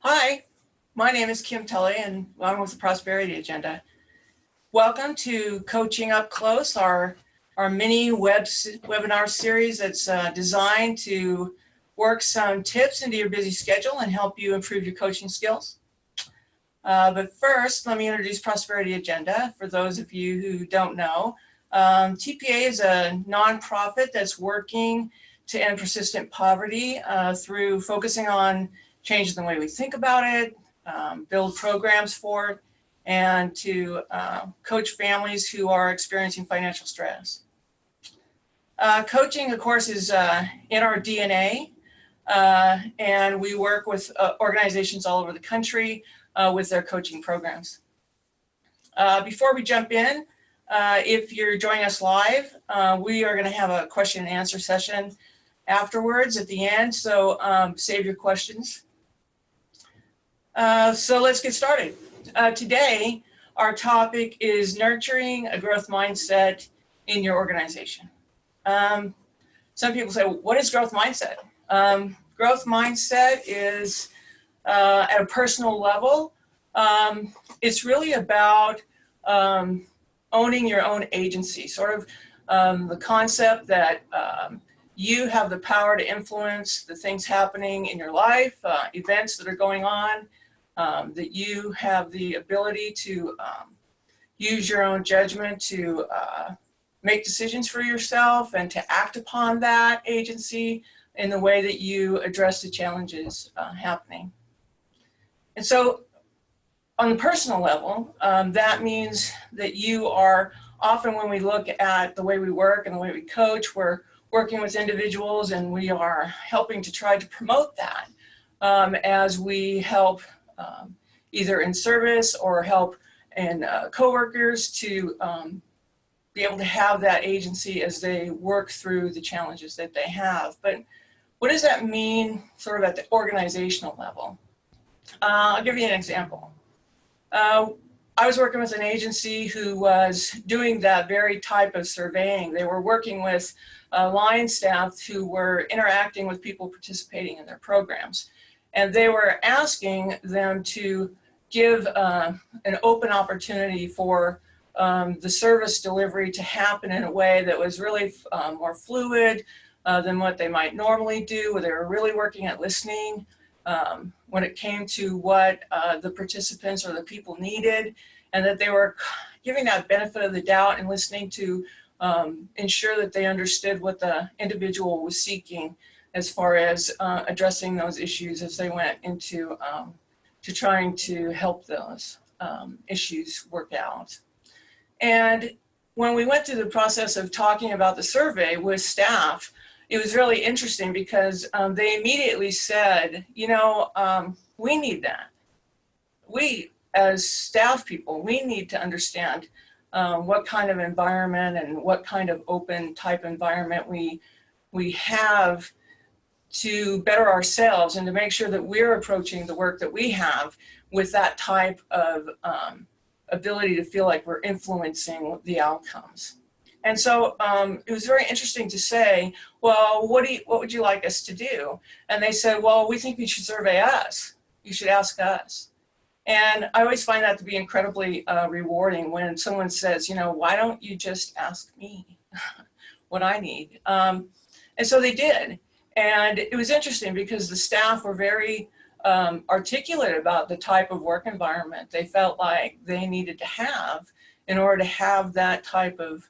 Hi, my name is Kim Tully and I'm with the Prosperity Agenda. Welcome to Coaching Up Close, our mini webinar series that's designed to work some tips into your busy schedule and help you improve your coaching skills. But first, let me introduce Prosperity Agenda for those of you who don't know. TPA is a nonprofit that's working to end persistent poverty through focusing on changing the way we think about it, build programs for it, and to coach families who are experiencing financial stress. Coaching, of course, is in our DNA, and we work with organizations all over the country with their coaching programs. Before we jump in, if you're joining us live, we are going to have a question and answer session afterwards at the end, so save your questions. So let's get started. Today, our topic is nurturing a growth mindset in your organization. Some people say, what is growth mindset? Growth mindset is, at a personal level, it's really about owning your own agency, sort of the concept that you have the power to influence the things happening in your life, events that are going on, that you have the ability to use your own judgment to make decisions for yourself and to act upon that agency in the way that you address the challenges happening. And so on the personal level, that means that you are often, when we look at the way we work and the way we coach, we're working with individuals and we are helping to try to promote that as we help either in service or help in coworkers to be able to have that agency as they work through the challenges that they have. But what does that mean sort of at the organizational level? I'll give you an example. I was working with an agency who was doing that very type of surveying. They were working with line staff who were interacting with people participating in their programs. And they were asking them to give an open opportunity for the service delivery to happen in a way that was really more fluid than what they might normally do, where they were really working at listening when it came to what the participants or the people needed, and that they were giving that benefit of the doubt and listening to ensure that they understood what the individual was seeking as far as addressing those issues as they went into to trying to help those issues work out. And when we went through the process of talking about the survey with staff, it was really interesting because they immediately said, you know, we need that. We, as staff people, we need to understand what kind of environment and what kind of open type environment we have to better ourselves and to make sure that we're approaching the work that we have with that type of ability to feel like we're influencing the outcomes. And so it was very interesting to say, well, what would you like us to do? And they said, well, we think you should survey us. You should ask us. And I always find that to be incredibly rewarding when someone says, you know, why don't you just ask me what I need? And so they did. And it was interesting because the staff were very articulate about the type of work environment they felt like they needed to have in order to have that type of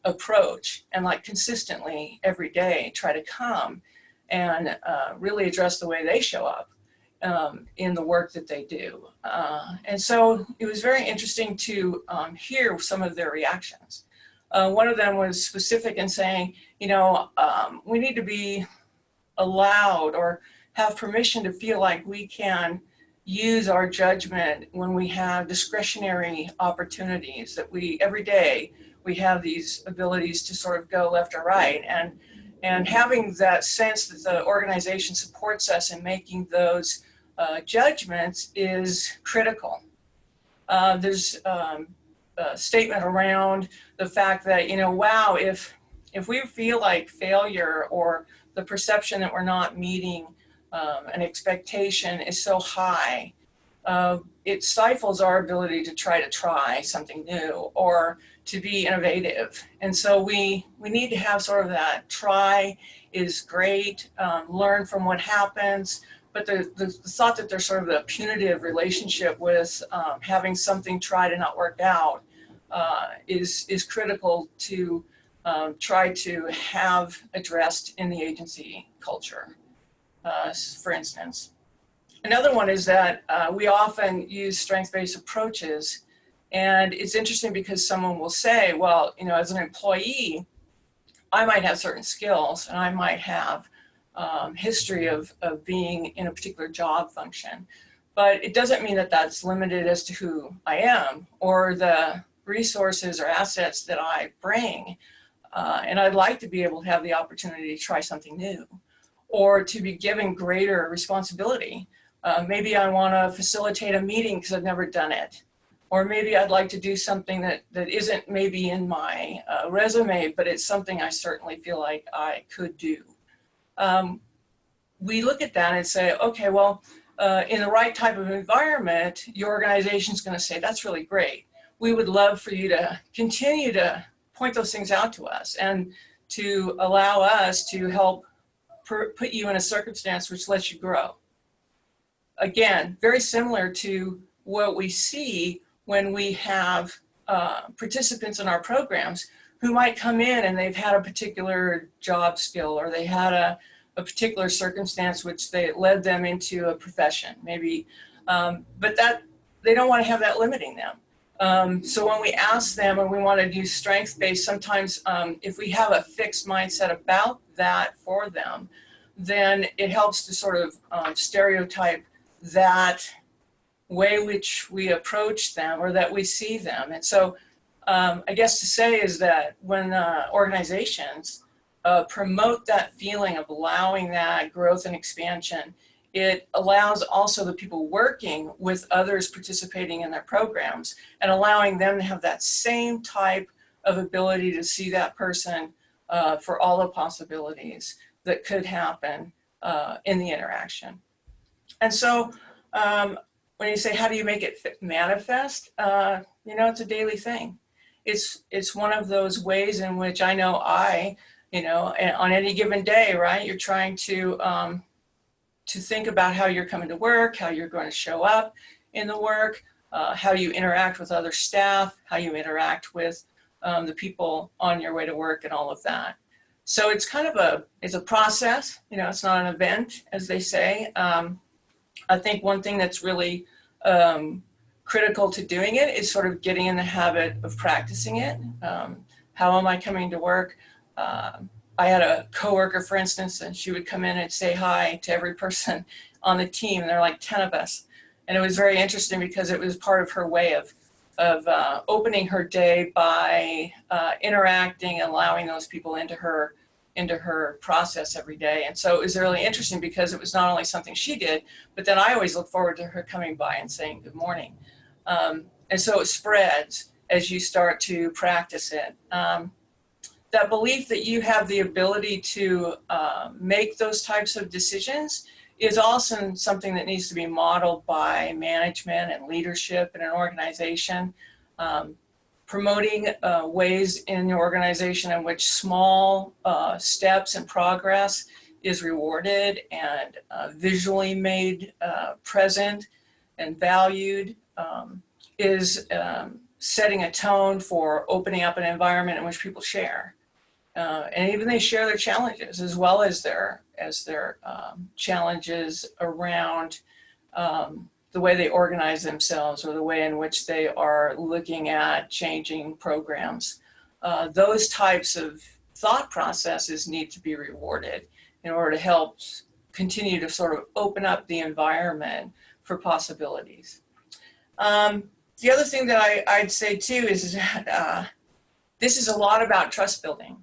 approach and like consistently every day try to come and really address the way they show up in the work that they do. And so it was very interesting to hear some of their reactions. One of them was specific in saying, you know, we need to be allowed or have permission to feel like we can use our judgment when we have discretionary opportunities, that every day we have these abilities to sort of go left or right, and having that sense that the organization supports us in making those judgments is critical. There's a statement around the fact that, you know, wow, if we feel like failure or the perception that we're not meeting an expectation is so high, it stifles our ability to try something new or to be innovative. And so we need to have sort of that try is great, learn from what happens, but the thought that there's sort of a punitive relationship with having something tried and not worked out is critical to try to have addressed in the agency culture, for instance. Another one is that we often use strengths-based approaches, and it's interesting because someone will say, well, you know, as an employee, I might have certain skills and I might have history of being in a particular job function, but it doesn't mean that that's limited as to who I am or the resources or assets that I bring. And I'd like to be able to have the opportunity to try something new or to be given greater responsibility. Maybe I want to facilitate a meeting because I've never done it. Or maybe I'd like to do something that isn't maybe in my resume, but it's something I certainly feel like I could do. We look at that and say, okay, well, in the right type of environment, your organization is going to say, that's really great. We would love for you to continue to point those things out to us and to allow us to help put you in a circumstance which lets you grow. Again, very similar to what we see when we have participants in our programs who might come in and they've had a particular job skill or they had a particular circumstance which they led them into a profession, maybe, but that they don't want to have that limiting them. So when we ask them and we want to do strength-based, sometimes if we have a fixed mindset about that for them, then it helps to sort of stereotype that way which we approach them or that we see them. And so I guess to say is that when organizations promote that feeling of allowing that growth and expansion, it allows also the people working with others participating in their programs and allowing them to have that same type of ability to see that person for all the possibilities that could happen in the interaction. And so when you say, how do you make it manifest? You know, it's a daily thing. It's one of those ways in which I know on any given day, right, you're trying to think about how you're coming to work, how you're going to show up in the work, how you interact with other staff, how you interact with the people on your way to work and all of that. So it's kind of it's a process, you know, it's not an event, as they say. I think one thing that's really critical to doing it is sort of getting in the habit of practicing it. How am I coming to work? I had a coworker, for instance, and she would come in and say hi to every person on the team. There are like 10 of us. And it was very interesting because it was part of her way of opening her day by interacting and allowing those people into her process every day. And so it was really interesting because it was not only something she did, but then I always look forward to her coming by and saying good morning. And so it spreads as you start to practice it. That belief that you have the ability to make those types of decisions is also something that needs to be modeled by management and leadership in an organization. Promoting ways in your organization in which small steps and progress is rewarded and visually made present and valued is setting a tone for opening up an environment in which people share. And even they share their challenges as well as their challenges around the way they organize themselves or the way in which they are looking at changing programs. Those types of thought processes need to be rewarded in order to help continue to sort of open up the environment for possibilities. The other thing that I'd say too is that this is a lot about trust building.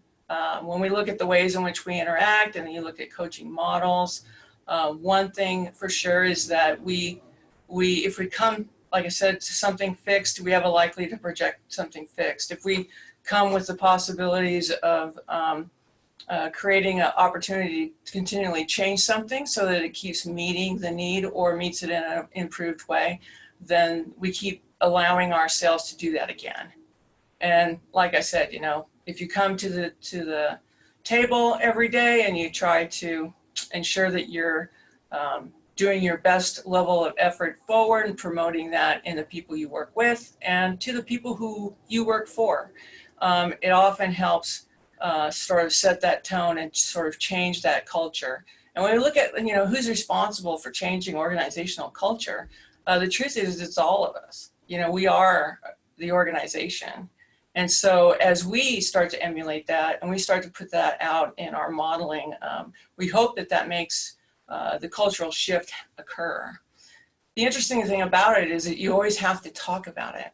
When we look at the ways in which we interact and you look at coaching models, one thing for sure is that if we come, like I said, to something fixed, we have a likely to project something fixed. If we come with the possibilities of creating an opportunity to continually change something so that it keeps meeting the need or meets it in an improved way, then we keep allowing ourselves to do that again. And like I said, you know, if you come to the table every day and you try to ensure that you're doing your best level of effort forward and promoting that in the people you work with and to the people who you work for, it often helps sort of set that tone and sort of change that culture. And when we look at, you know, who's responsible for changing organizational culture, the truth is it's all of us. You know, we are the organization. And so as we start to emulate that and we start to put that out in our modeling, we hope that that makes the cultural shift occur. The interesting thing about it is that you always have to talk about it.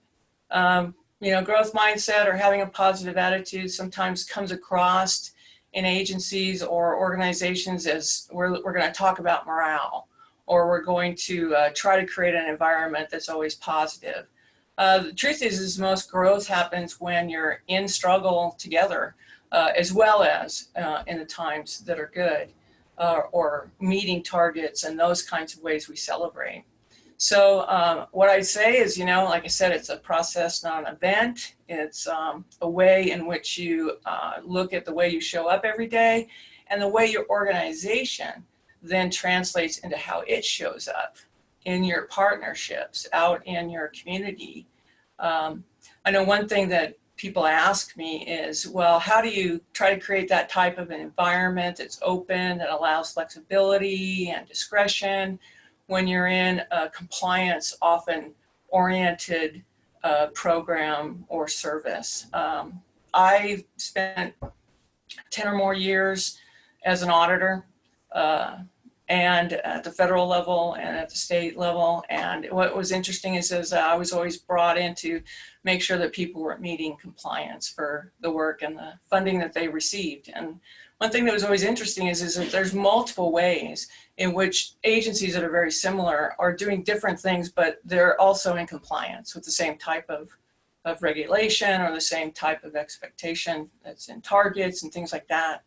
You know, growth mindset or having a positive attitude sometimes comes across in agencies or organizations as we're going to talk about morale, or we're going to try to create an environment that's always positive. The truth is most growth happens when you're in struggle together, as well as in the times that are good, or meeting targets and those kinds of ways we celebrate. So what I say is, you know, like I said, it's a process, not an event. It's a way in which you look at the way you show up every day and the way your organization then translates into how it shows up in your partnerships, out in your community. I know one thing that people ask me is, well, how do you try to create that type of an environment that's open, that allows flexibility and discretion when you're in a compliance often oriented program or service? I spent 10 or more years as an auditor, and at the federal level and at the state level. And what was interesting is I was always brought in to make sure that people were meeting compliance for the work and the funding that they received. And one thing that was always interesting is that there's multiple ways in which agencies that are very similar are doing different things, but they're also in compliance with the same type of regulation or the same type of expectation that's in targets and things like that.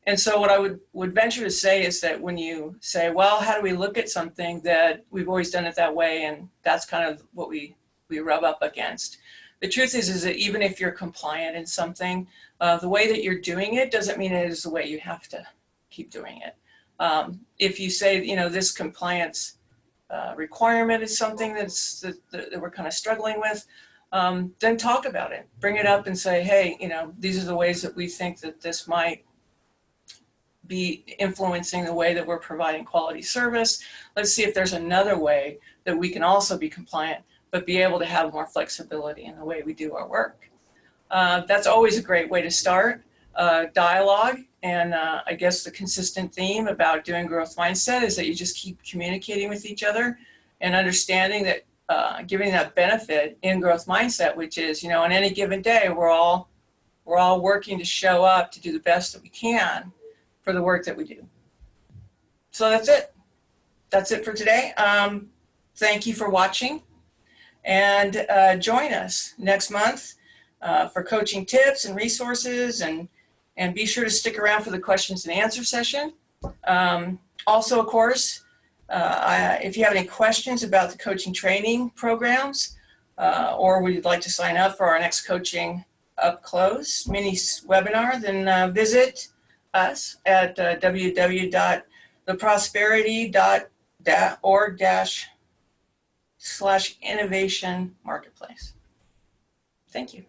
And so what I would venture to say is that when you say, well, how do we look at something that we've always done it that way, and that's kind of what we rub up against. The truth is that even if you're compliant in something, the way that you're doing it doesn't mean it is the way you have to keep doing it. If you say, you know, this compliance requirement is something that we're kind of struggling with, then talk about it. Bring it up and say, hey, you know, these are the ways that we think that this might be influencing the way that we're providing quality service. Let's see if there's another way that we can also be compliant, but be able to have more flexibility in the way we do our work. That's always a great way to start dialogue. And I guess the consistent theme about doing growth mindset is that you just keep communicating with each other and understanding that giving that benefit in growth mindset, which is, you know, on any given day, we're all working to show up to do the best that we can for the work that we do. So that's it. That's it for today. Thank you for watching, and join us next month for coaching tips and resources, and be sure to stick around for the questions and answer session. Also, of course, if you have any questions about the coaching training programs, or would like to sign up for our next coaching up close mini webinar, then visit us at www.theprosperity.org/innovation marketplace. Thank you.